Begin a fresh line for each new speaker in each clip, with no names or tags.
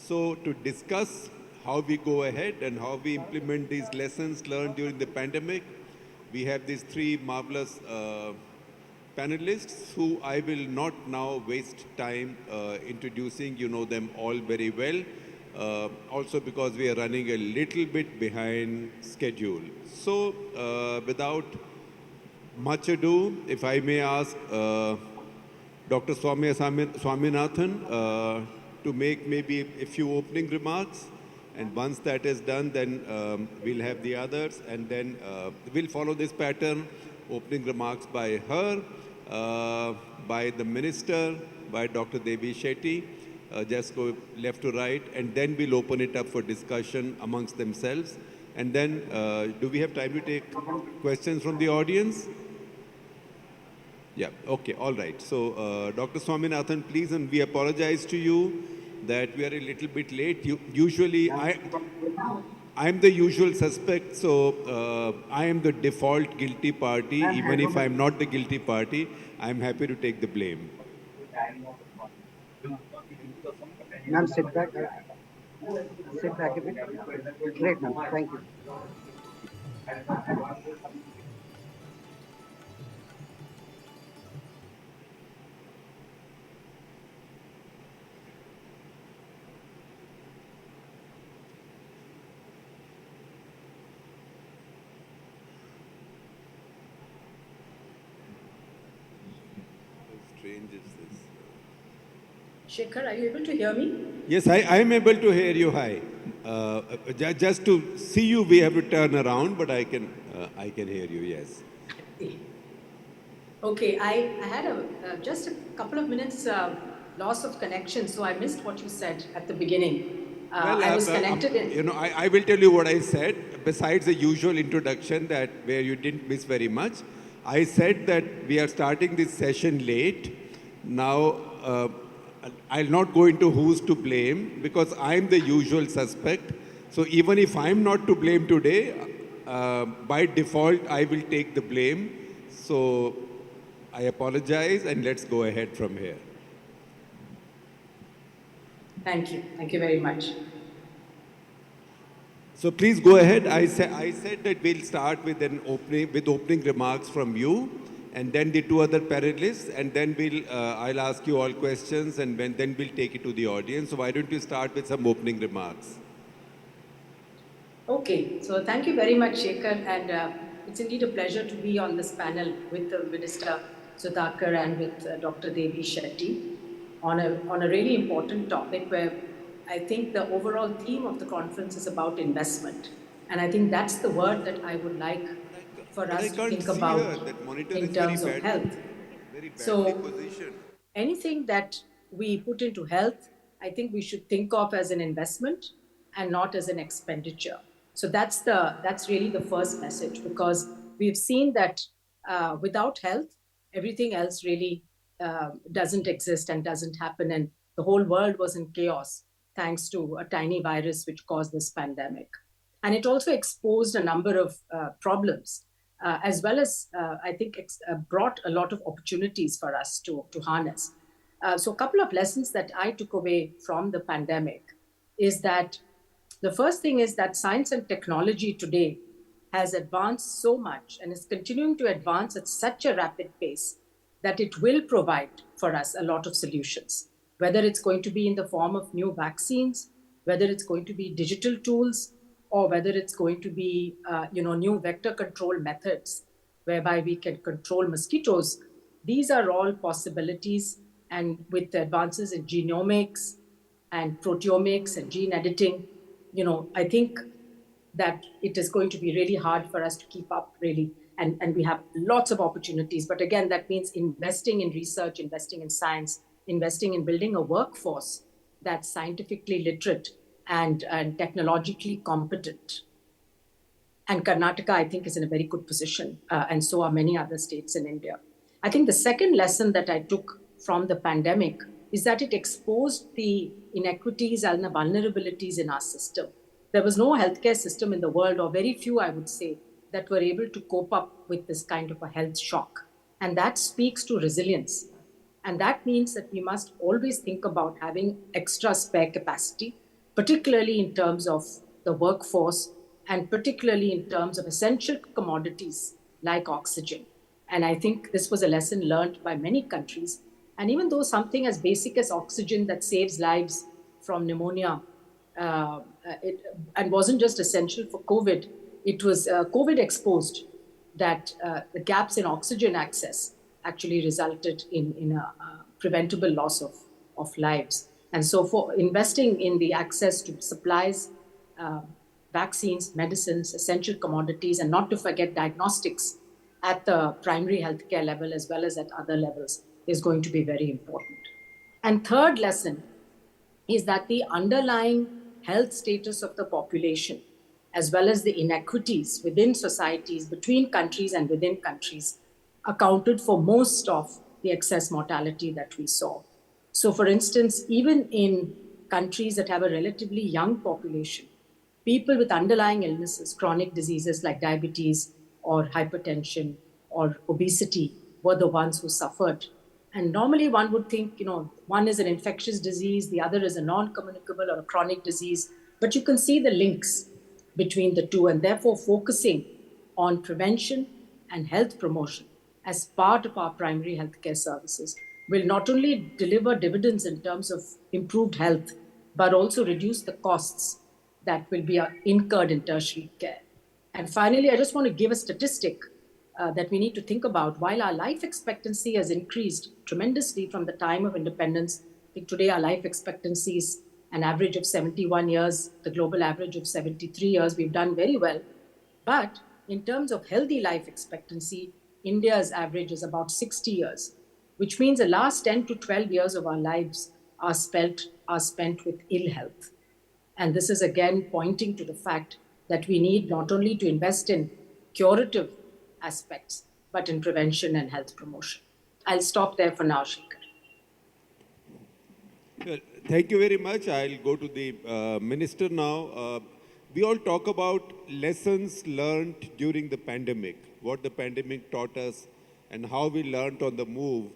So to discuss how we go ahead and how we implement these lessons learned during the pandemic, we have these three marvelous panelists who I will not now waste time introducing. You know them all very well. Also because we are running a little bit behind schedule. So without much ado, if I may ask Dr. Swaminathan to make maybe a few opening remarks. And once that is done, then we'll have the others. And then we'll follow this pattern, opening remarks by her, by the minister, by Dr. Devi Shetty. Just go left to right. And then we'll open it up for discussion amongst themselves. And then do we have time to take questions from the audience? Yeah, okay, all right. So, Dr. Swaminathan, please, and we apologize to you that we are a little bit late. Usually, I'm the usual suspect, so I am the default guilty party. Even if I'm not the guilty party, I'm happy to take the blame.
Ma'am, sit back. Sit back a bit. Great, ma'am. Thank you.
How strange is this?
Shekhar, are you able to hear me?
Yes, I am able to hear you. Hi. Just to see you, we have to turn around, but I can hear you. Yes.
Okay, I had just a couple of minutes loss of connection, so I missed what you said at the beginning. I was connected in.
I will tell you what I said. Besides the usual introduction that where you didn't miss very much, I said that we are starting this session late. Now, I'll not go into who's to blame because I'm the usual suspect. So even if I'm not to blame today, by default, I will take the blame. So I apologize and let's go ahead from here.
Thank you. Thank you very much.
So please go ahead. I said that we'll start with opening remarks from you, and then the two other panelists, and then I'll ask you all questions, and then we'll take it to the audience. So why don't you start with some opening remarks?
Okay. So thank you very much, Shekhar, and it's indeed a pleasure to be on this panel with the Minister Sudhakar and with Dr. Devi Shetty on a really important topic where I think the overall theme of the conference is about investment. And I think that's the word that I would like for us to think about in terms of health. So anything that we put into health, I think we should think of as an investment and not as an expenditure. So that's really the first message, because we've seen that without health, everything else really doesn't exist and doesn't happen. And the whole world was in chaos thanks to a tiny virus which caused this pandemic. And it also exposed a number of problems, as well as, I think, brought a lot of opportunities for us to harness. So a couple of lessons that I took away from the pandemic is that the first thing is that science and technology today has advanced so much and is continuing to advance at such a rapid pace that it will provide for us a lot of solutions, whether it's going to be in the form of new vaccines, whether it's going to be digital tools, or whether it's going to be new vector control methods whereby we can control mosquitoes. These are all possibilities, and with the advances in genomics and proteomics and gene editing, I think that it is going to be really hard for us to keep up, really. And we have lots of opportunities. But again, that means investing in research, investing in science, investing in building a workforce that's scientifically literate and technologically competent. And Karnataka, I think, is in a very good position, and so are many other states in India. I think the second lesson that I took from the pandemic is that it exposed the inequities and the vulnerabilities in our system. There was no healthcare system in the world, or very few, I would say, that were able to cope up with this kind of a health shock. And that speaks to resilience. And that means that we must always think about having extra spare capacity particularly in terms of the workforce and particularly in terms of essential commodities like oxygen. And I think this was a lesson learned by many countries. And even though something as basic as oxygen that saves lives from pneumonia it, and wasn't just essential for COVID, it was COVID exposed that the gaps in oxygen access actually resulted in a preventable loss of lives. And so, for investing in the access to supplies, uh, vaccines, medicines, essential commodities, and not to forget diagnostics at the primary healthcare level as well as at other levels is going to be very important. And third lesson is that the underlying health status of the population, as well as the inequities within societies, between countries and within countries, accounted for most of the excess mortality that we saw. So, for instance, even in countries that have a relatively young population, people with underlying illnesses, chronic diseases like diabetes or hypertension or obesity, were the ones who suffered. And normally one would think, one is an infectious disease, the other is a non communicable or a chronic disease, but you can see the links between the two, and therefore focusing on prevention and health promotion as part of our primary healthcare services will not only deliver dividends in terms of improved health, but also reduce the costs that will be incurred in tertiary care. And finally, I just want to give a statistic that we need to think about. While our life expectancy has increased tremendously from the time of independence, I think today our life expectancy is an average of 71 years, the global average of 73 years. We've done very well. But in terms of healthy life expectancy, India's average is about 60 years, which means the last 10 to 12 years of our lives are spent with ill health. And this is again pointing to the fact that we need not only to invest in curative aspects, but in prevention and health promotion. I'll stop there for now, Shekhar.
Well, thank you very much. I'll go to the minister now. We all talk about lessons learned during the pandemic, what the pandemic taught us, and how we learned on the move.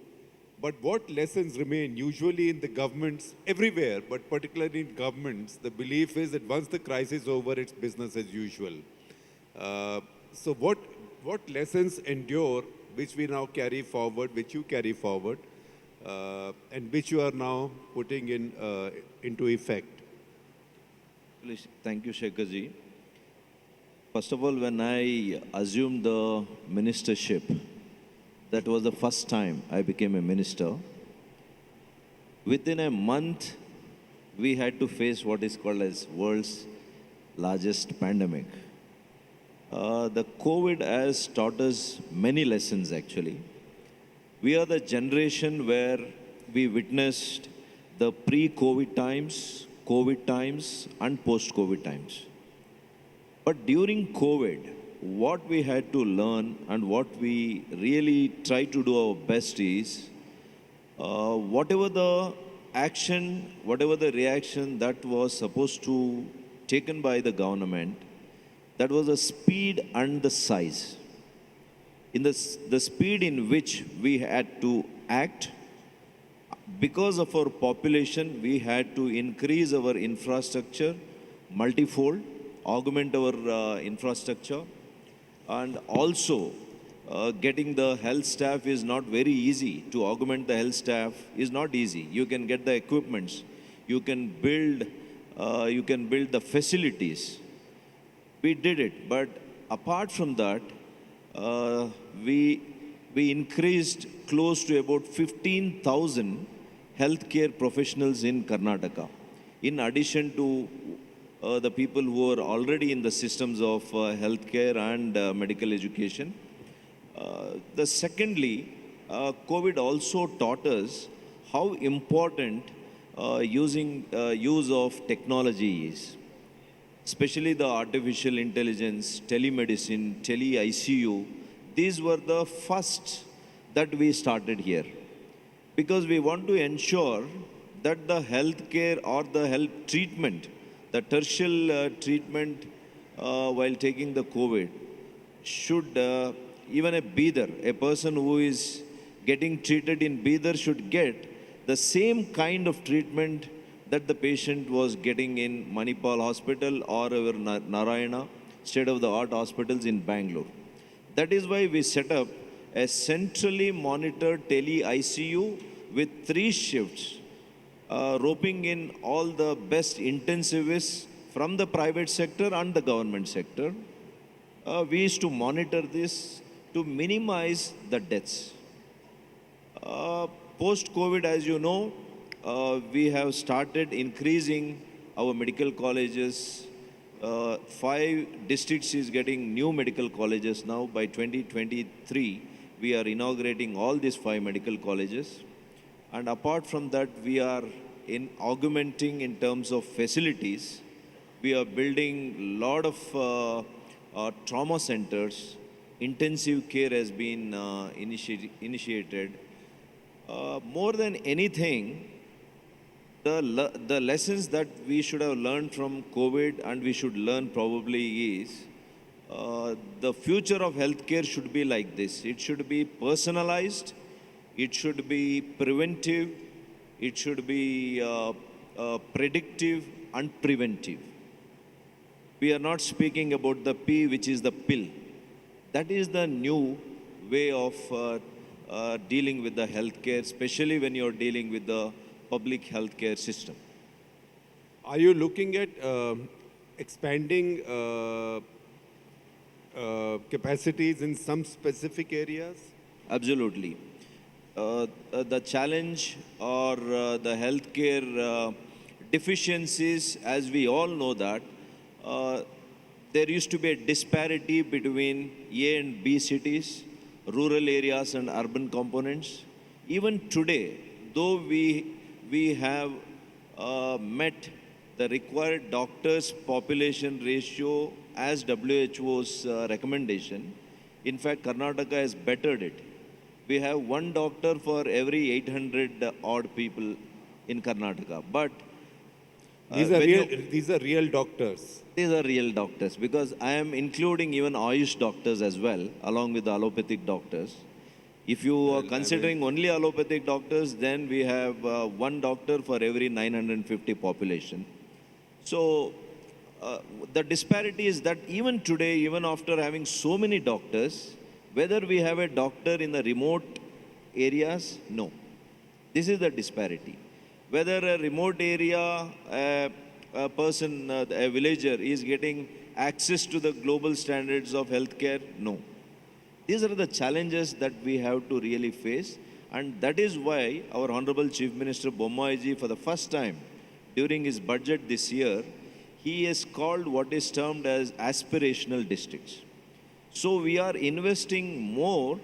But what lessons remain? Usually in the governments, everywhere, but particularly in governments, the belief is that once the crisis is over, it's business as usual. So what lessons endure, which we now carry forward, which you carry forward, and which you are now putting into effect?
Thank you, Shekhar. First of all, when I assumed the ministership, that was the first time I became a minister. Within a month, we had to face what is called as world's largest pandemic. The COVID has taught us many lessons actually. We are the generation where we witnessed the pre-COVID times, COVID times, and post-COVID times. But during COVID, what we had to learn and what we really try to do our best is whatever the action, whatever the reaction that was supposed to taken by the government, that was the speed and the size. In the speed in which we had to act, because of our population, we had to increase our infrastructure multifold, augment our infrastructure, and also getting the health staff is not very easy. To augment the health staff is not easy. You can get the equipments, you can build the facilities. We did it, but apart from that, we increased close to about 15,000 healthcare professionals in Karnataka, in addition to the people who are already in the systems of healthcare and medical education. Secondly, COVID also taught us how important use of technology is, especially the artificial intelligence, telemedicine, tele-ICU. These were the first that we started here, because we want to ensure that the healthcare or the health treatment, the tertiary treatment while taking the COVID, should, even a Bidar, a person who is getting treated in Bidar should get the same kind of treatment that the patient was getting in Manipal Hospital or our Narayana state-of-the-art hospitals in Bangalore. That is why we set up a centrally monitored tele-ICU with 3 shifts, roping in all the best intensivists from the private sector and the government sector. We used to monitor this to minimize the deaths. Post-COVID, as you know, we have started increasing our medical colleges. 5 districts is getting new medical colleges now. By 2023, we are inaugurating all these 5 medical colleges. And apart from that, we are augmenting in terms of facilities. We are building a lot of trauma centers. Intensive care has been initiated. More than anything, the lessons that we should have learned from COVID and we should learn probably is the future of healthcare should be like this. It should be personalized, it should be preventive, it should be predictive and preventive. We are not speaking about the P, which is the pill. That is the new way of dealing with the healthcare, especially when you're dealing with the public healthcare system.
Are you looking at expanding capacities in some specific areas?
Absolutely. The challenge or the healthcare deficiencies, as we all know that, there used to be a disparity between A and B cities, rural areas and urban components. Even today, though we have met the required doctors population ratio as WHO's recommendation, in fact, Karnataka has bettered it. We have 1 doctor for every 800 odd people in Karnataka. But
These are real doctors.
these are real doctors, because I am including even Ayush doctors as well, along with the allopathic doctors. If you are considering only allopathic doctors, then we have 1 doctor for every 950 population. So the disparity is that even today, even after having so many doctors, whether we have a doctor in the remote areas, no. This is the disparity. Whether a remote area, a person, a villager is getting access to the global standards of healthcare, no. These are the challenges that we have to really face, and that is why our Honorable Chief Minister Bommai for the first time during his budget this year, he has called what is termed as aspirational districts. So we are investing more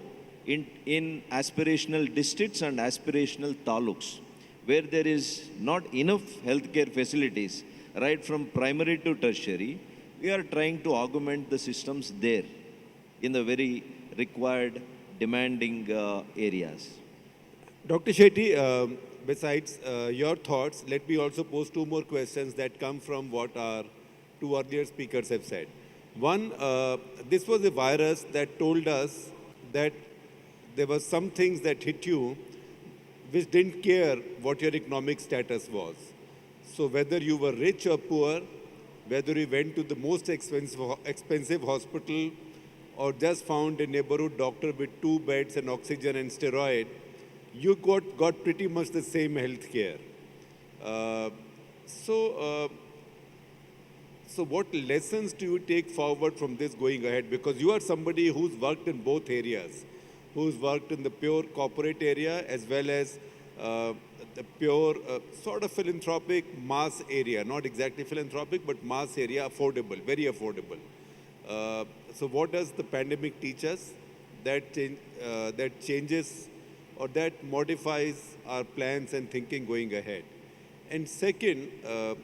in aspirational districts and aspirational taluks, where there is not enough healthcare facilities, right from primary to tertiary. We are trying to augment the systems there in the very required, demanding areas.
Dr. Shetty, besides your thoughts, let me also pose 2 more questions that come from what our 2 earlier speakers have said. One, this was a virus that told us that there were some things that hit you which didn't care what your economic status was. So whether you were rich or poor, whether you went to the most expensive hospital or just found a neighborhood doctor with 2 beds and oxygen and steroid, you got pretty much the same health care. So what lessons do you take forward from this going ahead? Because you are somebody who's worked in both areas, who's worked in the pure corporate area as well as the pure sort of philanthropic mass area, not exactly philanthropic, but mass area, affordable, very affordable. So what does the pandemic teach us that changes or that modifies our plans and thinking going ahead? And second,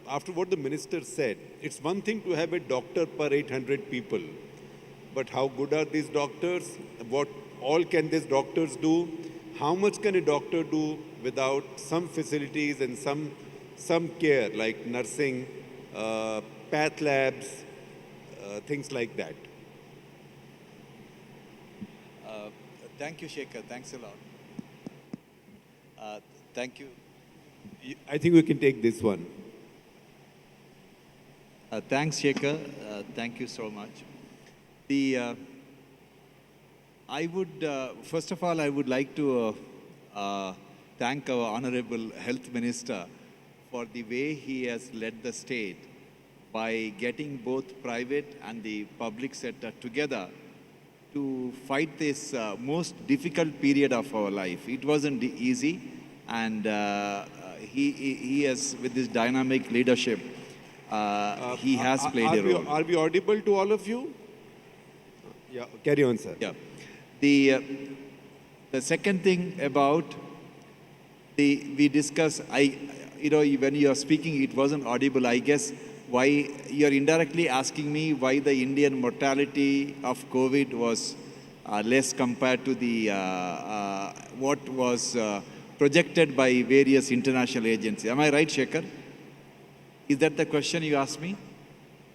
after what the minister said, it's one thing to have a doctor per 800 people, but how good are these doctors? What all can these doctors do? How much can a doctor do without some facilities and some care like nursing, path labs, things like that?
Thank you, Shekhar. Thanks a lot. Thank you.
I think we can take this one.
Thanks, Shekhar. Thank you so much. I would, first of all, I would like to thank our Honorable Health Minister for the way he has led the state by getting both private and the public sector together to fight this most difficult period of our life. It wasn't easy, and he has, with this dynamic leadership, he has played a role.
Are we audible to all of you? Yeah, carry on, sir.
Yeah. The second thing about we discuss, when you are speaking, it wasn't audible. I guess why you're indirectly asking me why the Indian mortality of COVID was less compared to the what was projected by various international agencies. Am I right, Shekhar? Is that the question you asked me?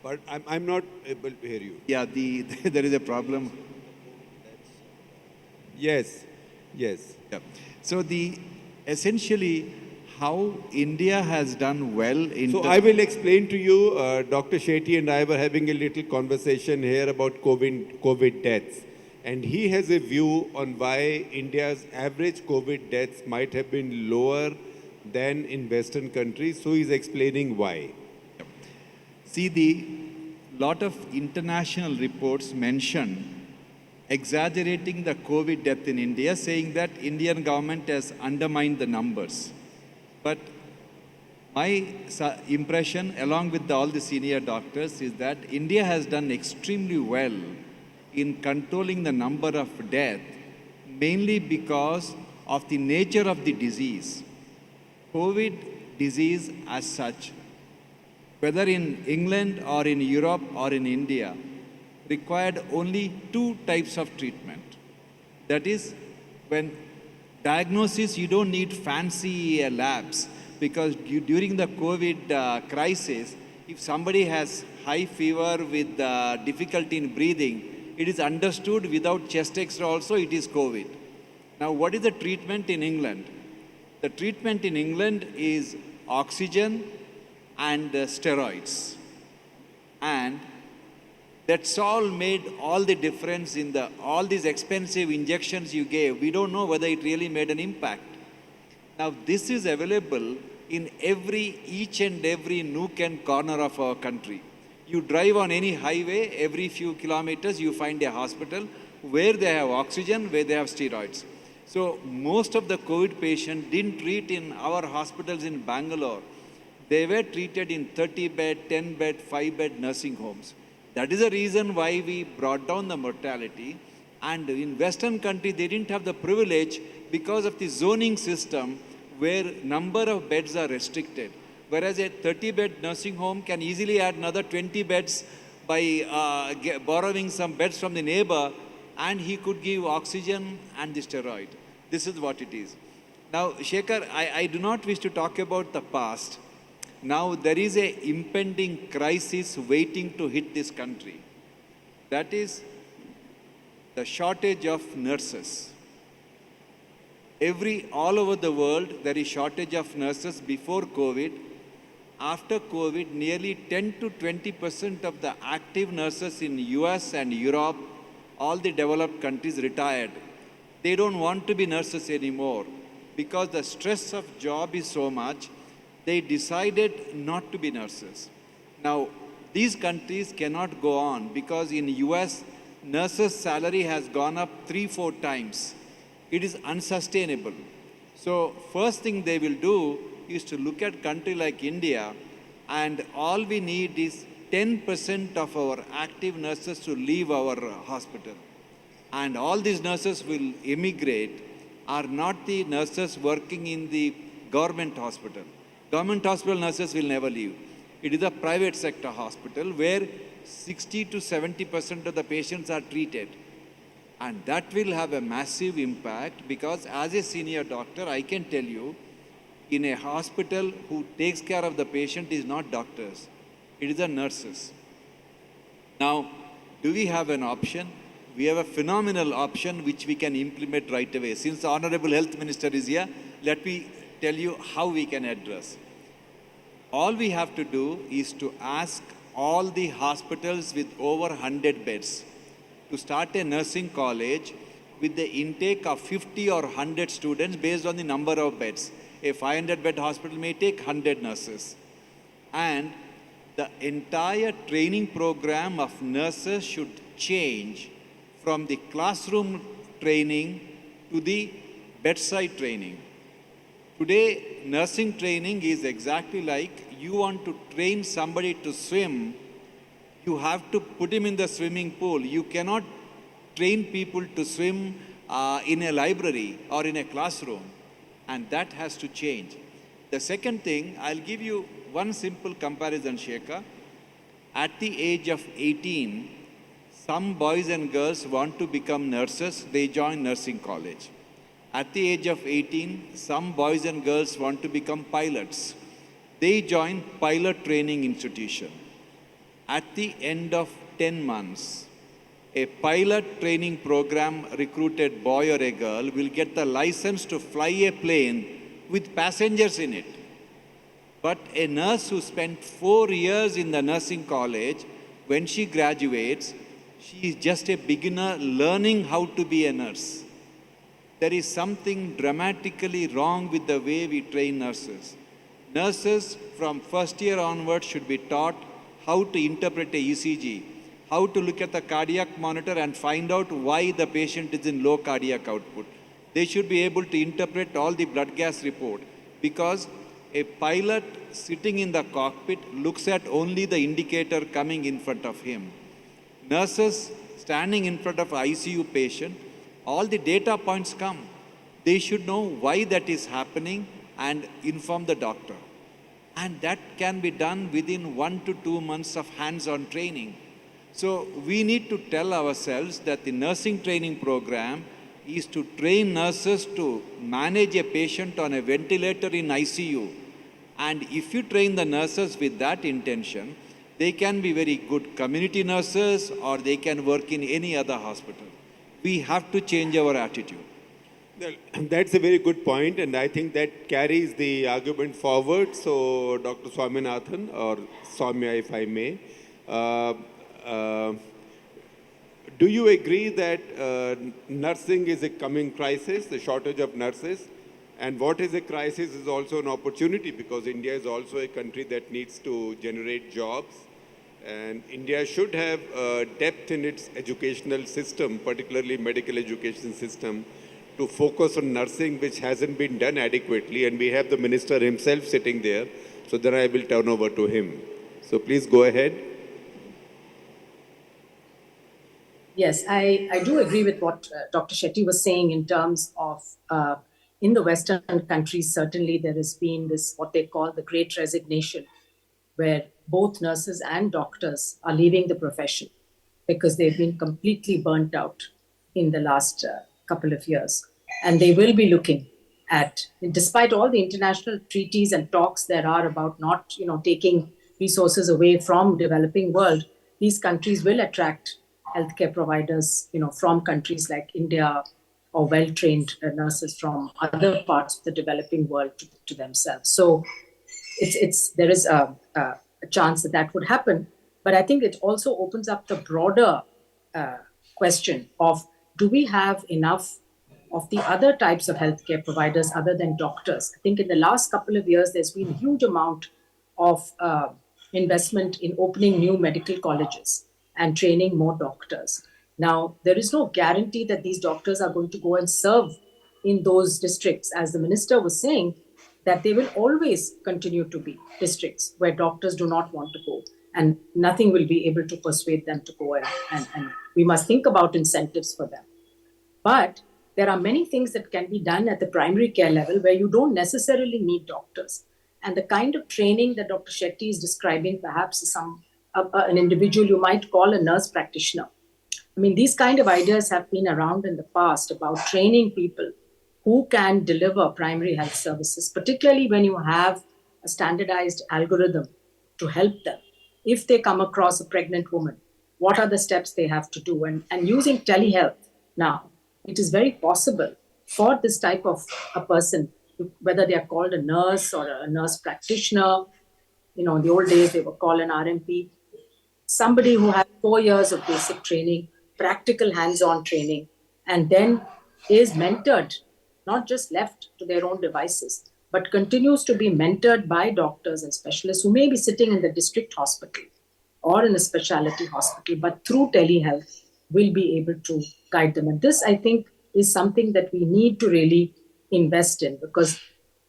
But I'm not able to hear you.
Yeah, there is a problem.
Yes, yes.
Yeah. So essentially how India has done well in.
So I will explain to you. Dr. Shetty and I were having a little conversation here about COVID deaths, and he has a view on why India's average COVID deaths might have been lower than in Western countries. So he's explaining why.
See, the lot of international reports mention exaggerating the COVID death in India, saying that Indian government has undermined the numbers. But my impression, along with all the senior doctors, is that India has done extremely well in controlling the number of death, mainly because of the nature of the disease. COVID disease as such, whether in England or in Europe or in India, required only two types of treatment. That is, when diagnosis, you don't need fancy labs, because during the COVID crisis, if somebody has high fever with difficulty in breathing, it is understood without chest X-ray also it is COVID. Now, what is the treatment in England? The treatment in England is oxygen and steroids. And that's all made all the difference in all these expensive injections you gave. We don't know whether it really made an impact. Now, this is available in each and every nook and corner of our country. You drive on any highway, every few kilometers, you find a hospital where they have oxygen, where they have steroids. So most of the COVID patients didn't treat in our hospitals in Bangalore. They were treated in 30-bed, 10-bed, 5-bed nursing homes. That is the reason why we brought down the mortality. And in Western country, they didn't have the privilege because of the zoning system where number of beds are restricted. Whereas a 30-bed nursing home can easily add another 20 beds by borrowing some beds from the neighbor, and he could give oxygen and the steroid. This is what it is. Now, Shekhar, I do not wish to talk about the past. Now, there is an impending crisis waiting to hit this country. That is the shortage of nurses. All over the world, there is shortage of nurses before COVID. After COVID, nearly 10 to 20% of the active nurses in US and Europe, all the developed countries, retired. They don't want to be nurses anymore because the stress of job is so much. They decided not to be nurses. Now, these countries cannot go on because in US, nurses' salary has gone up 3-4 times. It is unsustainable. So first thing they will do is to look at country like India, and all we need is 10% of our active nurses to leave our hospital. And all these nurses will immigrate, are not the nurses working in the government hospital. Government hospital nurses will never leave. It is a private sector hospital where 60 to 70% of the patients are treated. And that will have a massive impact because as a senior doctor, I can tell you, in a hospital who takes care of the patient is not doctors. It is the nurses. Now, do we have an option? We have a phenomenal option which we can implement right away. Since the Honorable Health Minister is here, let me tell you how we can address. All we have to do is to ask all the hospitals with over 100 beds to start a nursing college with the intake of 50 or 100 students based on the number of beds. A 500-bed hospital may take 100 nurses. And the entire training program of nurses should change from the classroom training to the bedside training. Today, nursing training is exactly like you want to train somebody to swim, you have to put him in the swimming pool. You cannot train people to swim in a library or in a classroom. And that has to change. The second thing, I'll give you one simple comparison, Shekhar. At the age of 18, some boys and girls want to become nurses, they join nursing college. At the age of 18, some boys and girls want to become pilots. They join pilot training institution. At the end of 10 months, a pilot training program recruited boy or a girl will get the license to fly a plane with passengers in it. But a nurse who spent 4 years in the nursing college, when she graduates, she is just a beginner learning how to be a nurse. There is something dramatically wrong with the way we train nurses. Nurses from first year onwards should be taught how to interpret a ECG, how to look at the cardiac monitor and find out why the patient is in low cardiac output. They should be able to interpret all the blood gas report, because a pilot sitting in the cockpit looks at only the indicator coming in front of him. Nurses standing in front of ICU patient, all the data points come. They should know why that is happening and inform the doctor. And that can be done within 1 to 2 months of hands-on training. So we need to tell ourselves that the nursing training program is to train nurses to manage a patient on a ventilator in ICU. And if you train the nurses with that intention, they can be very good community nurses or they can work in any other hospital. We have to change our attitude.
Well, that's a very good point, and I think that carries the argument forward. So, Dr. Swaminathan, or Soumya, if I may, do you agree that nursing is a coming crisis, the shortage of nurses? And what is a crisis is also an opportunity, because India is also a country that needs to generate jobs. And India should have depth in its educational system, particularly medical education system, to focus on nursing, which hasn't been done adequately. And we have the minister himself sitting there. So then I will turn over to him. So please go ahead.
Yes, I do agree with what Dr. Shetty was saying in terms of in the Western countries, certainly there has been this, what they call the great resignation, where both nurses and doctors are leaving the profession because they've been completely burnt out in the last couple of years. And they will be looking at, despite all the international treaties and talks there are about not, taking resources away from developing world, these countries will attract healthcare providers, from countries like India, or well-trained nurses from other parts of the developing world to themselves. So there is a chance that would happen. But I think it also opens up the broader question of, do we have enough of the other types of healthcare providers other than doctors? I think in the last couple of years, there's been a huge amount of investment in opening new medical colleges and training more doctors. Now, there is no guarantee that these doctors are going to go and serve in those districts. As the minister was saying, that they will always continue to be districts where doctors do not want to go, and nothing will be able to persuade them to go, and we must think about incentives for them. But there are many things that can be done at the primary care level where you don't necessarily need doctors. And the kind of training that Dr. Shetty is describing perhaps is an individual you might call a nurse practitioner. I mean, these kind of ideas have been around in the past about training people who can deliver primary health services, particularly when you have a standardized algorithm to help them. If they come across a pregnant woman, what are the steps they have to do? And using telehealth now, it is very possible for this type of a person, whether they are called a nurse or a nurse practitioner. In the old days, they were called an RMP. Somebody who has 4 years of basic training, practical hands-on training, and then is mentored, not just left to their own devices, but continues to be mentored by doctors and specialists who may be sitting in the district hospital or in a specialty hospital, but through telehealth will be able to guide them. And this, I think, is something that we need to really invest in, because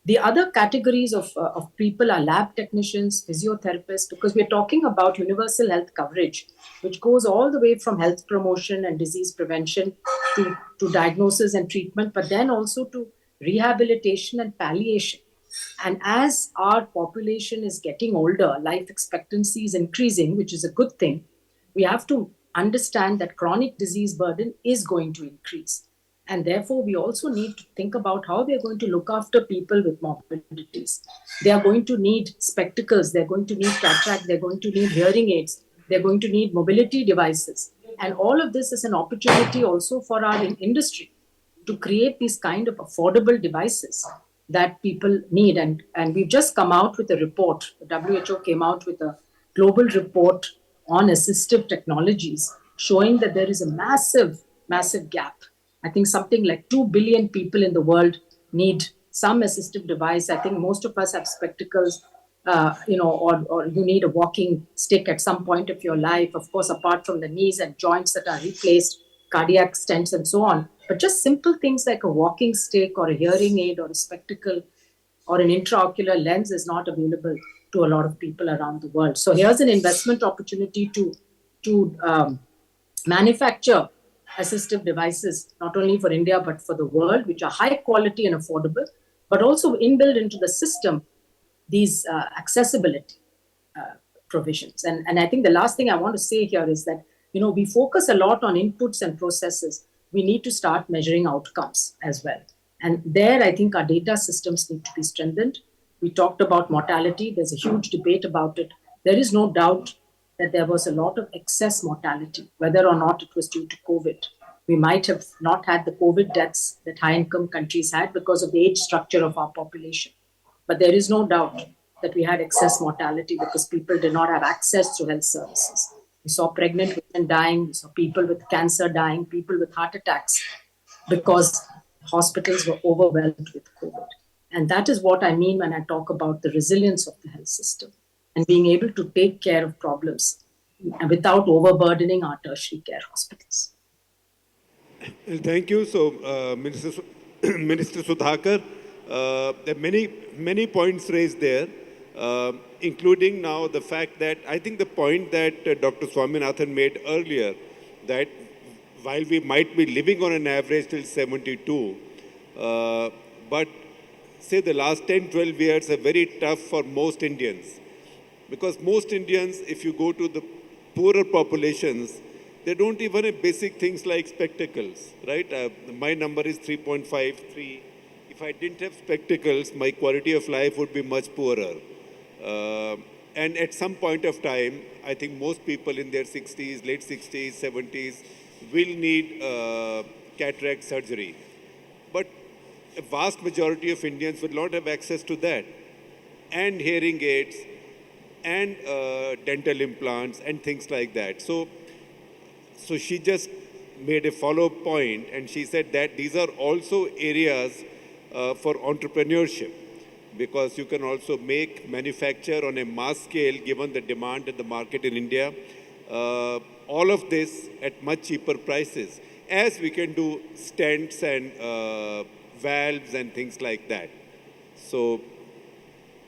the other categories of people are lab technicians, physiotherapists, because we're talking about universal health coverage, which goes all the way from health promotion and disease prevention to diagnosis and treatment, but then also to rehabilitation and palliation. And as our population is getting older, life expectancy is increasing, which is a good thing. We have to understand that chronic disease burden is going to increase. And therefore, we also need to think about how we are going to look after people with morbidities. They are going to need spectacles, they're going to need cataract, they're going to need hearing aids, they're going to need mobility devices. And all of this is an opportunity also for our industry to create these kind of affordable devices that people need. And we've just come out with a report. The WHO came out with a global report on assistive technologies showing that there is a massive, massive gap. I think something like 2 billion people in the world need some assistive device. I think most of us have spectacles, or you need a walking stick at some point of your life, of course, apart from the knees and joints that are replaced, cardiac stents and so on. But just simple things like a walking stick or a hearing aid or a spectacle or an intraocular lens is not available to a lot of people around the world. So here's an investment opportunity to manufacture assistive devices, not only for India, but for the world, which are high quality and affordable, but also inbuilt into the system, these accessibility provisions. And I think the last thing I want to say here is that, we focus a lot on inputs and processes. We need to start measuring outcomes as well. And there, I think our data systems need to be strengthened. We talked about mortality. There's a huge debate about it. There is no doubt that there was a lot of excess mortality, whether or not it was due to COVID. We might have not had the COVID deaths that high-income countries had because of the age structure of our population. But there is no doubt that we had excess mortality because people did not have access to health services. We saw pregnant women dying, we saw people with cancer dying, people with heart attacks, because hospitals were overwhelmed with COVID. And that is what I mean when I talk about the resilience of the health system and being able to take care of problems without overburdening our tertiary care hospitals.
Well, thank you. So, Minister Sudhakar, there are many points raised there, including now the fact that I think the point that Dr. Swaminathan made earlier, that while we might be living on an average till 72, but say the last 10, 12 years are very tough for most Indians. Because most Indians, if you go to the poorer populations, they don't even have basic things like spectacles, right? My number is 3.53. If I didn't have spectacles, my quality of life would be much poorer. And at some point of time, I think most people in their 60s, late 60s, 70s will need cataract surgery. But a vast majority of Indians will not have access to that. And hearing aids, and dental implants, and things like that. So she just made a follow-up point, and she said that these are also areas for entrepreneurship, because you can also manufacture on a mass scale, given the demand in the market in India, all of this at much cheaper prices, as we can do stents and valves and things like that. So,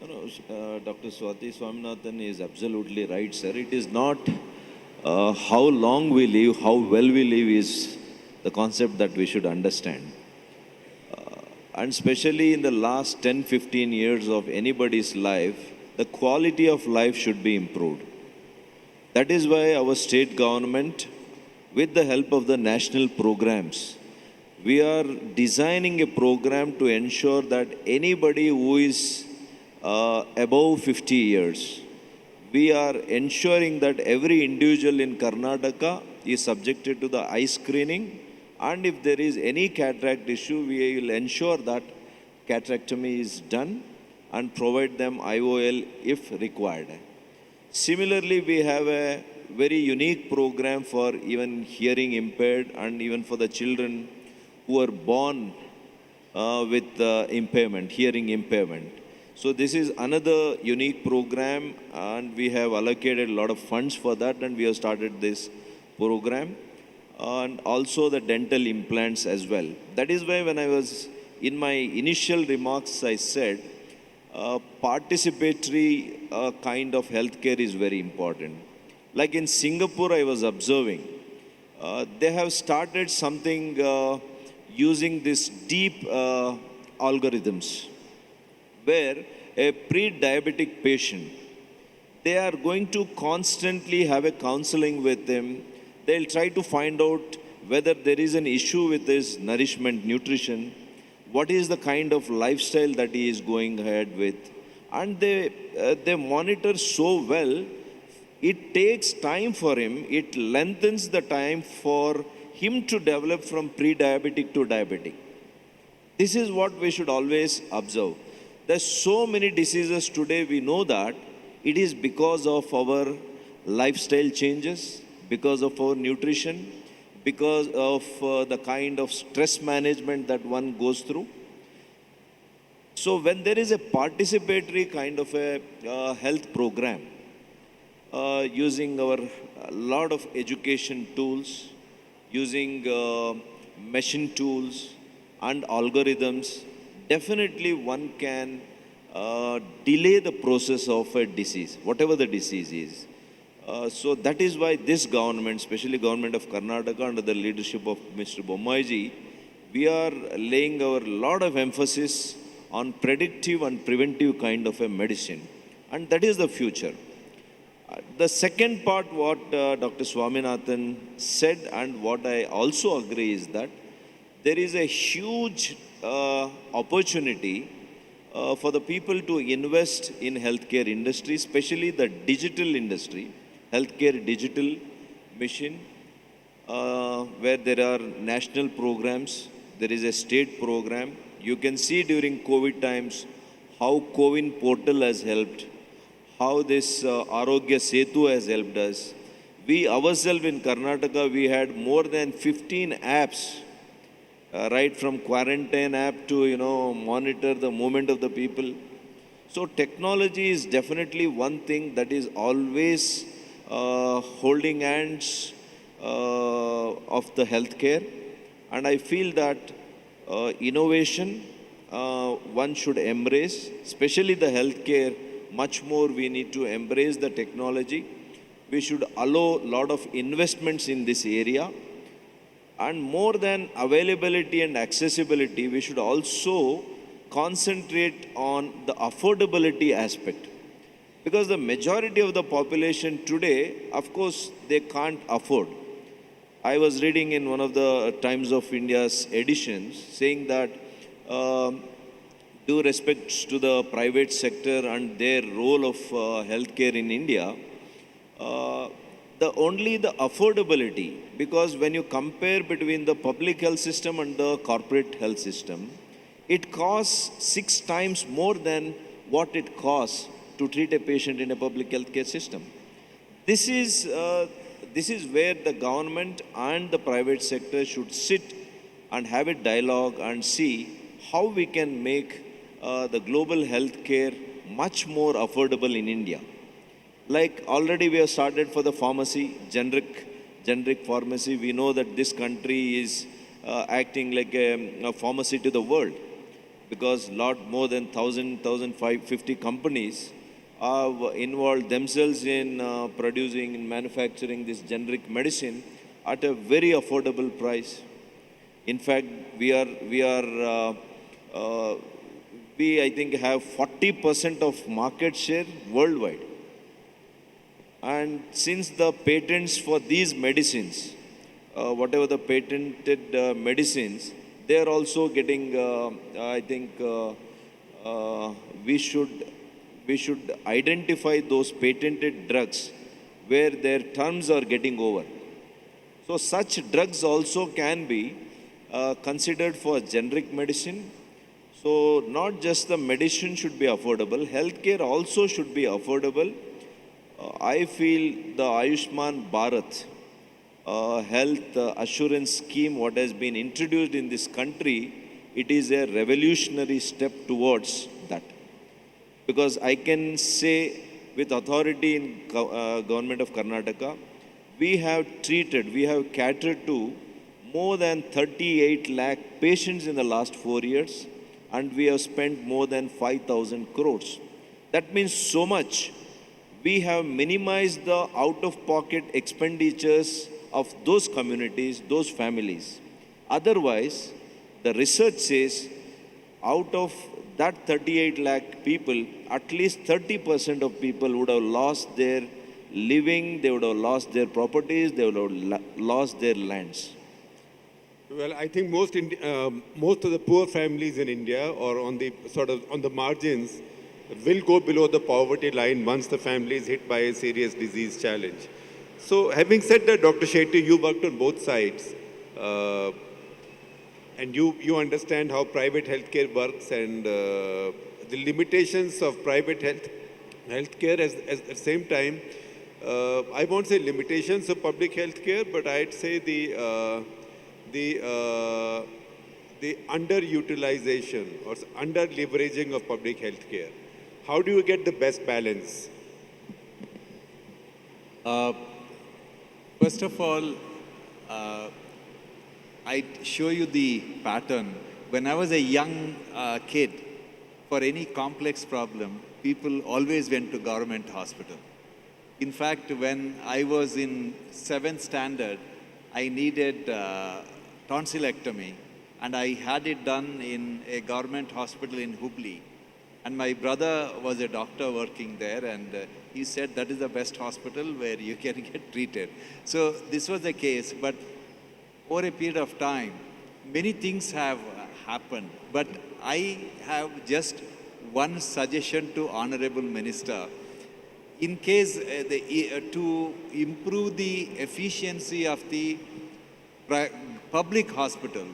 Dr. Swati Swaminathan is absolutely right, sir. It is not how long we live, how well we live is the concept that we should understand. And especially in the last 10, 15 years of anybody's life, the quality of life should be improved. That is why our state government, with the help of the national programs, we are designing a program to ensure that anybody who is above 50 years, we are ensuring that every individual in Karnataka is subjected to the eye screening, and if there is any cataract issue, we will ensure that caterectomy is done and provide them IOL if required. Similarly, we have a very unique program for even hearing impaired and even for the children who are born with impairment, hearing impairment. So this is another unique program, and we have allocated a lot of funds for that, and we have started this program, and also the dental implants as well. That is why when I was in my initial remarks, I said participatory kind of healthcare is very important. Like in Singapore, I was observing, they have started something using this deep algorithms where a pre-diabetic patient, they are going to constantly have a counseling with them. They'll try to find out whether there is an issue with his nourishment, nutrition, what is the kind of lifestyle that he is going ahead with. And they monitor so well, it takes time for him, it lengthens the time for him to develop from pre-diabetic to diabetic. This is what we should always observe. There's so many diseases today, we know that it is because of our lifestyle changes, because of our nutrition, because of the kind of stress management that one goes through. So when there is a participatory kind of a health program, using our lot of education tools, using machine tools and algorithms, definitely one can delay the process of a disease, whatever the disease is. So that is why this government, especially government of Karnataka under the leadership of Mr. Bommaiji, we are laying our lot of emphasis on predictive and preventive kind of a medicine. And that is the future. The second part, what Dr. Swaminathan said, and what I also agree, is that there is a huge opportunity for the people to invest in healthcare industry, especially the digital industry, healthcare digital mission, where there are national programs, there is a state program. You can see during COVID times how CoWIN portal has helped, how this Arogya Setu has helped us. We ourselves in Karnataka, we had more than 15 apps, right from quarantine app to, monitor the movement of the people. So technology is definitely one thing that is always holding hands of the healthcare. And I feel that innovation, one should embrace, especially the healthcare, much more we need to embrace the technology. We should allow a lot of investments in this area. And more than availability and accessibility, we should also concentrate on the affordability aspect. Because the majority of the population today, of course, they can't afford. I was reading in one of the Times of India's editions saying that due respect to the private sector and their role of healthcare in India, only the affordability, because when you compare between the public health system and the corporate health system, it costs 6 times more than what it costs to treat a patient in a public healthcare system. This is where the government and the private sector should sit and have a dialogue and see how we can make the global healthcare much more affordable in India. Like already we have started for the pharmacy, generic pharmacy. We know that this country is acting like a pharmacy to the world, because lot more than 1,550 companies have involved themselves in producing and manufacturing this generic medicine at a very affordable price. In fact, we I think have 40% of market share worldwide. And since the patents for these medicines, whatever the patented medicines, they are also getting, I think we should identify those patented drugs where their terms are getting over. So such drugs also can be considered for generic medicine. So not just the medicine should be affordable, healthcare also should be affordable. I feel the Ayushman Bharat health assurance scheme, what has been introduced in this country, it is a revolutionary step towards that. Because I can say with authority in government of Karnataka, we have catered to more than 38 lakh patients in the last 4 years, and we have spent more than 5,000 crores. That means so much. We have minimized the out-of-pocket expenditures of those communities, those families. Otherwise, the research says out of that 38 lakh people, at least 30% of people would have lost their living, they would have lost their properties, they would have lost their lands.
Well, I think most of the poor families in India, or on the sort of on the margins, will go below the poverty line once the family is hit by a serious disease challenge. So, having said that, Dr. Shetty, you worked on both sides, and you understand how private healthcare works and the limitations of private healthcare. At the same time, I won't say limitations of public healthcare, but I'd say the underutilization or under leveraging of public healthcare. How do you get the best balance?
First of all, I show you the pattern. When I was a young kid, for any complex problem, people always went to government hospital. In fact, when I was in 7th standard, I needed tonsillectomy, and I had it done in a government hospital in Hubli. And my brother was a doctor working there, and he said that is the best hospital where you can get treated. So this was the case, but over a period of time, many things have happened. But I have just one suggestion to Honorable Minister. In case to improve the efficiency of the public hospital,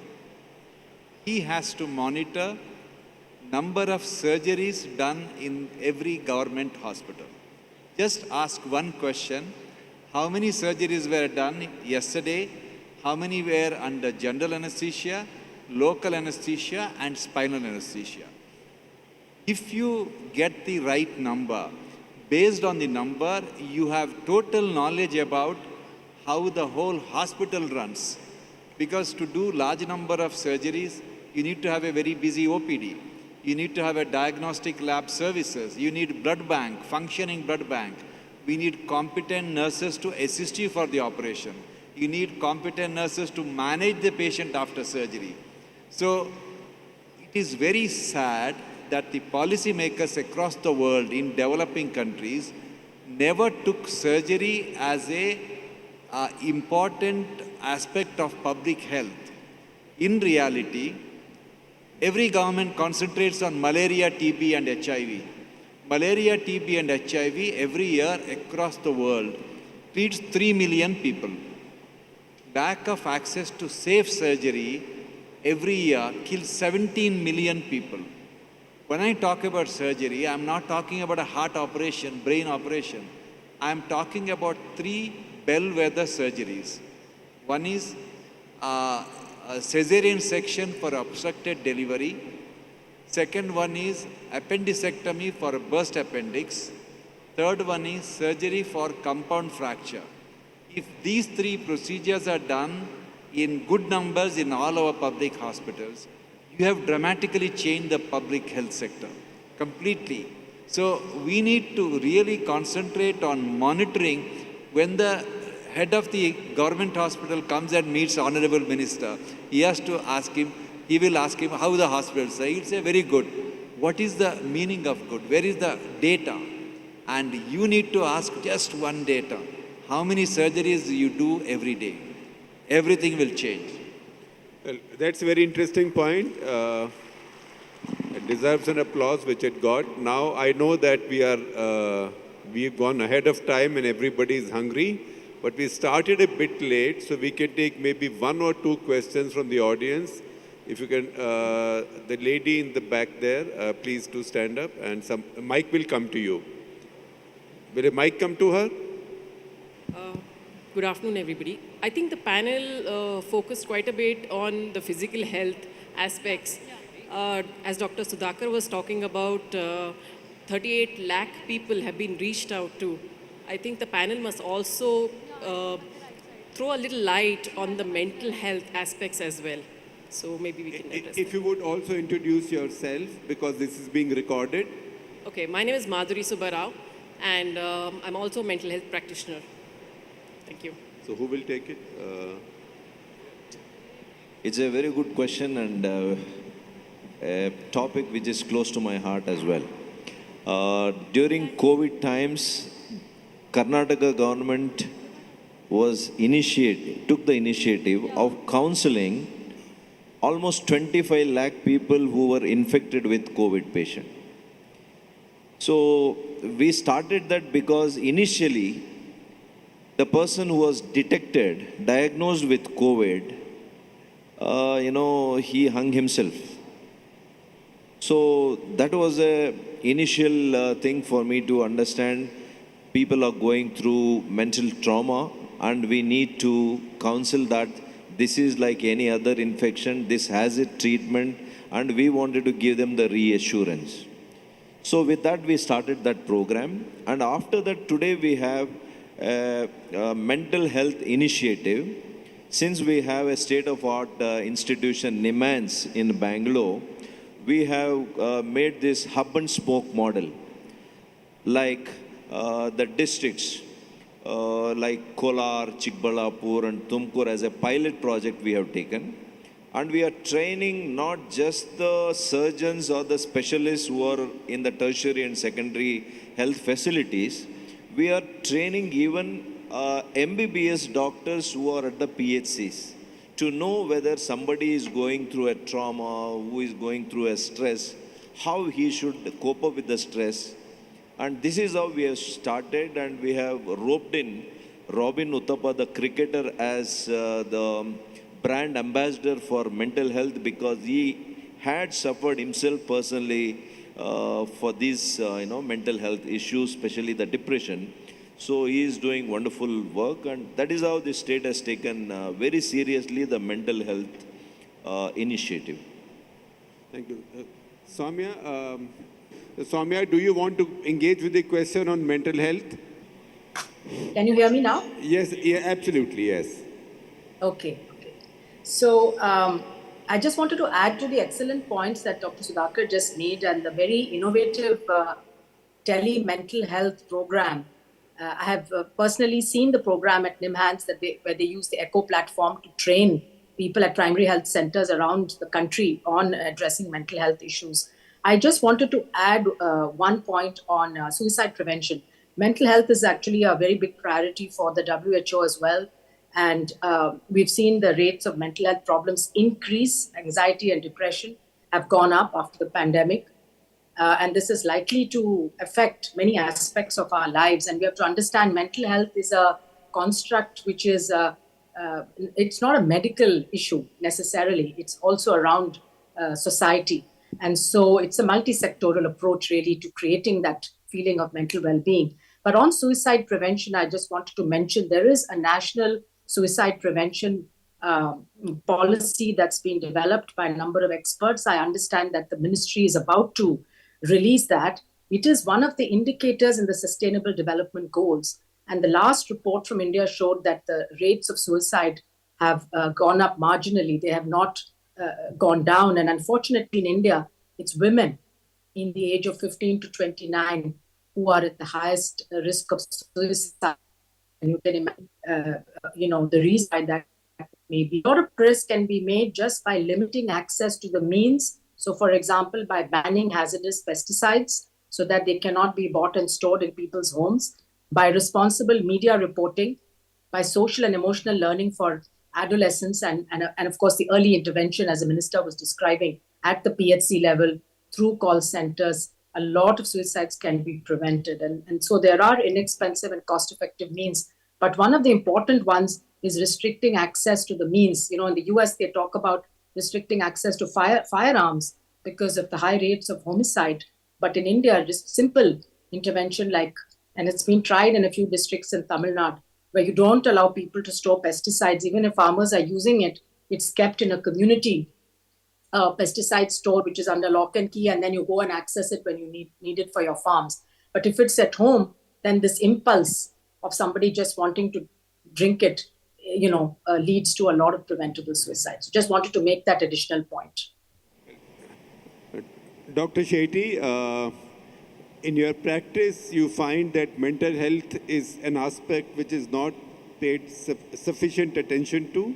he has to monitor number of surgeries done in every government hospital. Just ask one question: how many surgeries were done yesterday? How many were under general anesthesia, local anesthesia, and spinal anesthesia? If you get the right number, based on the number, you have total knowledge about how the whole hospital runs. Because to do large number of surgeries, you need to have a very busy OPD. You need to have a diagnostic lab services. You need blood bank, functioning blood bank. We need competent nurses to assist you for the operation. You need competent nurses to manage the patient after surgery. So it is very sad that the policymakers across the world in developing countries never took surgery as a important aspect of public health. In reality, every government concentrates on malaria, TB, and HIV. Malaria, TB, and HIV every year across the world treats 3 million people. Lack of access to safe surgery every year kills 17 million people. When I talk about surgery, I'm not talking about a heart operation, brain operation. I'm talking about 3 bellwether surgeries. One is a cesarean section for obstructed delivery. Second one is appendicectomy for a burst appendix. Third one is surgery for compound fracture. If these 3 procedures are done in good numbers in all our public hospitals, you have dramatically changed the public health sector completely. So we need to really concentrate on monitoring. When the head of the government hospital comes and meets Honorable Minister, he has to ask him, he will ask him how the hospitals are. He'll say, very good. What is the meaning of good? Where is the data? And you need to ask just one data. How many surgeries you do every day? Everything will change.
Well, that's a very interesting point. It deserves an applause, which it got. Now I know that we've gone ahead of time and everybody is hungry, but we started a bit late, so we can take maybe 1 or 2 questions from the audience. If you can, the lady in the back there, please do stand up, and some mic will come to you. Will a mic come to her?
Good afternoon, everybody. I think the panel focused quite a bit on the physical health aspects. As Dr. Sudhakar was talking about, 38 lakh people have been reached out to. I think the panel must also throw a little light on the mental health aspects as well. So maybe we can address
If
that.
you would also introduce yourself, because this is being recorded.
Okay, my name is Madhuri Subbarao, and I'm also a mental health practitioner. Thank you.
So who will take it?
It's a very good question and a topic which is close to my heart as well. During COVID times, Karnataka government took the initiative of counseling almost 25 lakh people who were infected with COVID patient. So we started that because initially the person who was diagnosed with COVID, he hung himself. So that was a initial thing for me to understand people are going through mental trauma and we need to counsel that this is like any other infection, this has a treatment, and we wanted to give them the reassurance. So with that, we started that program. And after that, today we have a mental health initiative. Since we have a state-of-art institution, NIMANS in Bangalore, we have made this hub and spoke model. Like the districts, like Kolar, Chikbalapur and Tumkur as a pilot project we have taken. And we are training not just the surgeons or the specialists who are in the tertiary and secondary health facilities, we are training even MBBS doctors who are at the PHCs to know whether somebody is going through a trauma, who is going through a stress, how he should cope up with the stress. And this is how we have started, and we have roped in Robin Uthappa, the cricketer, as the brand ambassador for mental health because he had suffered himself personally for these mental health issues, especially the depression. So he is doing wonderful work, and that is how the state has taken very seriously the mental health initiative.
Thank you. Soumya, do you want to engage with the question on mental health?
Can you hear me now?
Yes, yeah, absolutely, yes.
Okay. So I just wanted to add to the excellent points that Dr. Sudhakar just made and the very innovative tele-mental health program. I have personally seen the program at NIMHANS where they use the ECHO platform to train people at primary health centers around the country on addressing mental health issues. I just wanted to add one point on suicide prevention. Mental health is actually a very big priority for the WHO as well. And we've seen the rates of mental health problems increase. Anxiety and depression have gone up after the pandemic. And this is likely to affect many aspects of our lives. And we have to understand mental health is a construct which is, it's not a medical issue necessarily. It's also around society. And so it's a multi-sectoral approach really to creating that feeling of mental well-being. But on suicide prevention, I just wanted to mention there is a national suicide prevention policy that's been developed by a number of experts. I understand that the ministry is about to release that. It is one of the indicators in the Sustainable Development Goals. And the last report from India showed that the rates of suicide have gone up marginally. They have not gone down. And unfortunately, in India, it's women in the age of 15 to 29 who are at the highest risk of suicide. And you can imagine, the reason that may be. A lot of progress can be made just by limiting access to the means. So, for example, by banning hazardous pesticides so that they cannot be bought and stored in people's homes, by responsible media reporting, by social and emotional learning for adolescents, and of course, the early intervention, as the minister was describing, at the PHC level through call centers. A lot of suicides can be prevented. And so there are inexpensive and cost-effective means. But one of the important ones is restricting access to the means. In the US, they talk about restricting access to firearms because of the high rates of homicide. But in India, just simple intervention like, and it's been tried in a few districts in Tamil Nadu, where you don't allow people to store pesticides, even if farmers are using it, it's kept in a community pesticide store, which is under lock and key, and then you go and access it when you need it for your farms. But if it's at home, then this impulse of somebody just wanting to drink it, leads to a lot of preventable suicides. Just wanted to make that additional point.
Dr. Shetty, in your practice, you find that mental health is an aspect which is not paid sufficient attention to?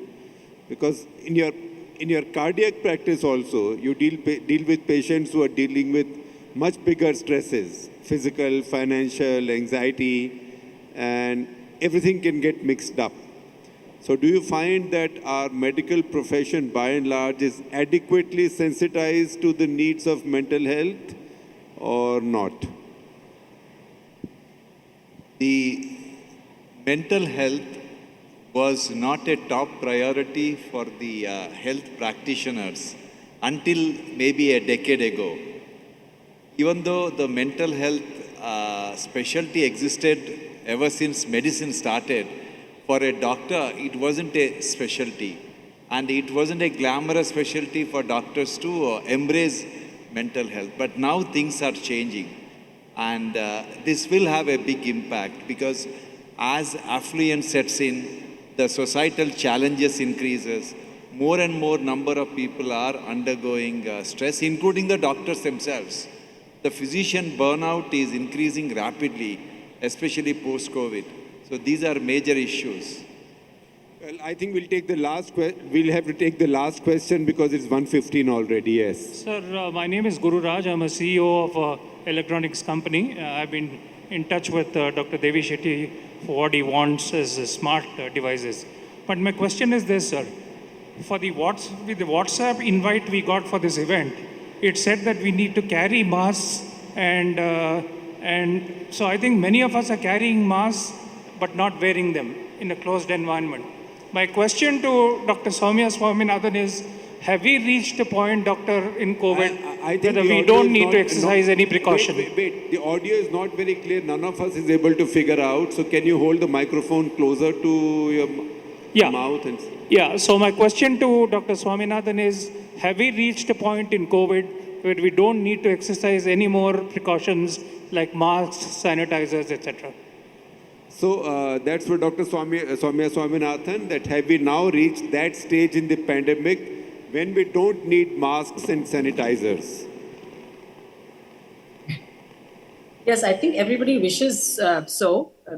Because in your cardiac practice also, you deal with patients who are dealing with much bigger stresses, physical, financial, anxiety, and everything can get mixed up. So do you find that our medical profession, by and large, is adequately sensitized to the needs of mental health or not?
The mental health was not a top priority for the health practitioners until maybe a decade ago. Even though the mental health specialty existed ever since medicine started, for a doctor, it wasn't a specialty. And it wasn't a glamorous specialty for doctors to embrace mental health. But now things are changing. And this will have a big impact because as affluence sets in, the societal challenges increases. More and more number of people are undergoing stress, including the doctors themselves. The physician burnout is increasing rapidly, especially post-COVID. So these are major issues.
Well, I think we'll take the last we'll have to take the last question because it's 1:15 already. Yes.
Sir, my name is Guru Raj. I'm a CEO of an electronics company. I've been in touch with Dr. Devi Shetty for what he wants as smart devices. But my question is this, sir. For with the WhatsApp invite we got for this event, it said that we need to carry masks and so I think many of us are carrying masks but not wearing them in a closed environment. My question to Dr. Soumya Swaminathan is, have we reached a point, doctor, in COVID,
I think
whether we don't need to exercise any precaution?
Wait. The audio is not very clear. None of us is able to figure out. So can you hold the microphone closer to your mouth?
Yeah, so my question to Dr. Swaminathan is, have we reached a point in COVID where we don't need to exercise any more precautions like masks, sanitizers, etc.?
So that's for Dr. Soumya Swaminathan, that have we now reached that stage in the pandemic when we don't need masks and sanitizers?
Yes, I think everybody wishes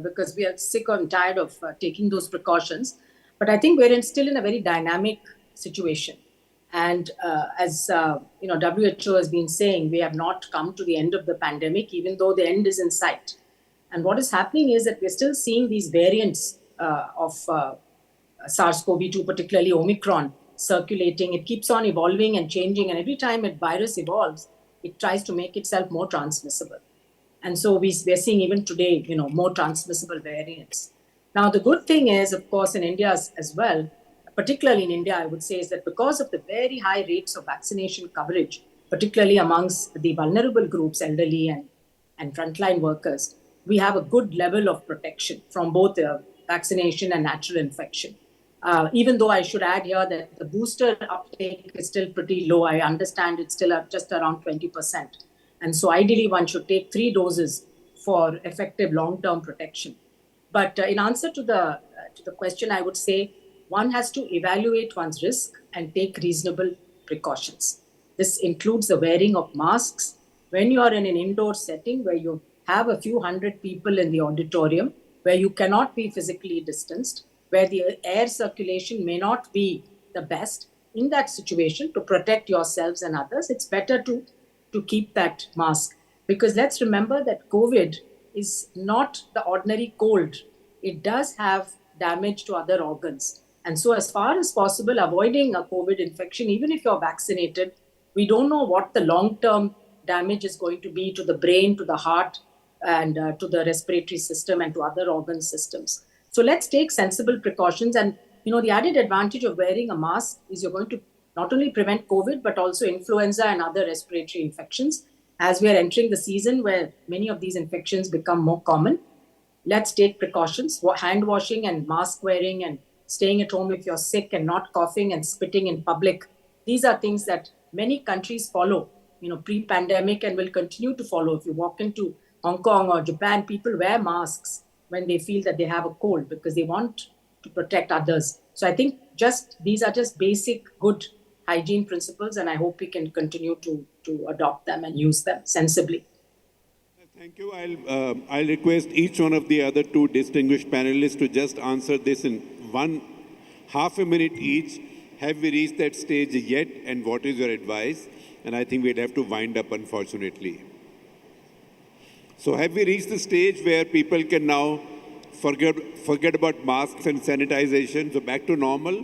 because we are sick and tired of taking those precautions. But I think we're still in a very dynamic situation. And as WHO has been saying, we have not come to the end of the pandemic, even though the end is in sight. And what is happening is that we're still seeing these variants of SARS-CoV-2, particularly Omicron, circulating. It keeps on evolving and changing. And every time a virus evolves, it tries to make itself more transmissible. And so we're seeing even today, more transmissible variants. Now, the good thing is, of course, in India as well, particularly in India, I would say, is that because of the very high rates of vaccination coverage, particularly amongst the vulnerable groups, elderly and frontline workers, we have a good level of protection from both vaccination and natural infection. Even though I should add here that the booster uptake is still pretty low. I understand it's still at just around 20%. And so ideally, one should take 3 doses for effective long-term protection. But in answer to the question, I would say one has to evaluate one's risk and take reasonable precautions. This includes the wearing of masks when you are in an indoor setting where you have a few hundred people in the auditorium, where you cannot be physically distanced, where the air circulation may not be the best. In that situation, to protect yourselves and others, it's better to keep that mask. Because let's remember that COVID is not the ordinary cold. It does have damage to other organs. And so as far as possible, avoiding a COVID infection, even if you're vaccinated, we don't know what the long-term damage is going to be to the brain, to the heart, and to the respiratory system and to other organ systems. So let's take sensible precautions. And, the added advantage of wearing a mask is you're going to not only prevent COVID, but also influenza and other respiratory infections. As we are entering the season where many of these infections become more common, let's take precautions. Hand washing and mask wearing and staying at home if you're sick and not coughing and spitting in public. These are things that many countries follow, pre-pandemic and will continue to follow. If you walk into Hong Kong or Japan, people wear masks when they feel that they have a cold because they want to protect others. So I think these are just basic good hygiene principles, and I hope we can continue to adopt them and use them sensibly.
Thank you. I'll request each one of the other two distinguished panelists to just answer this in half a minute each. Have we reached that stage yet, and what is your advice? And I think we'd have to wind up, unfortunately. So have we reached the stage where people can now forget about masks and sanitization, so back to normal?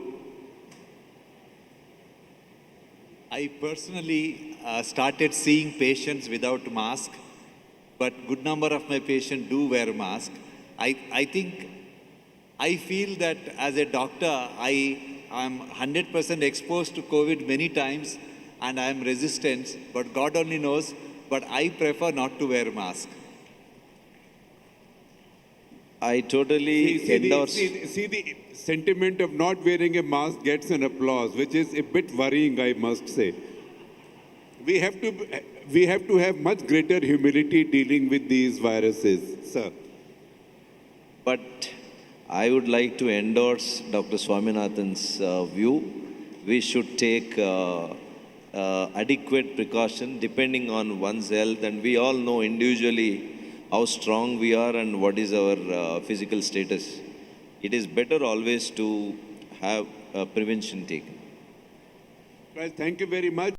I personally started seeing patients without mask, but good number of my patients do wear mask. I feel that as a doctor, I am 100% exposed to COVID many times and I am resistant, but God only knows, but I prefer not to wear mask.
I totally endorse.
See the sentiment of not wearing a mask gets an applause, which is a bit worrying, I must say. We have to have much greater humility dealing with these viruses, sir.
But I would like to endorse Dr. Swaminathan's view. We should take adequate precaution depending on one's health, and we all know individually how strong we are and what is our physical status. It is better always to have prevention taken.
Well, thank you very much.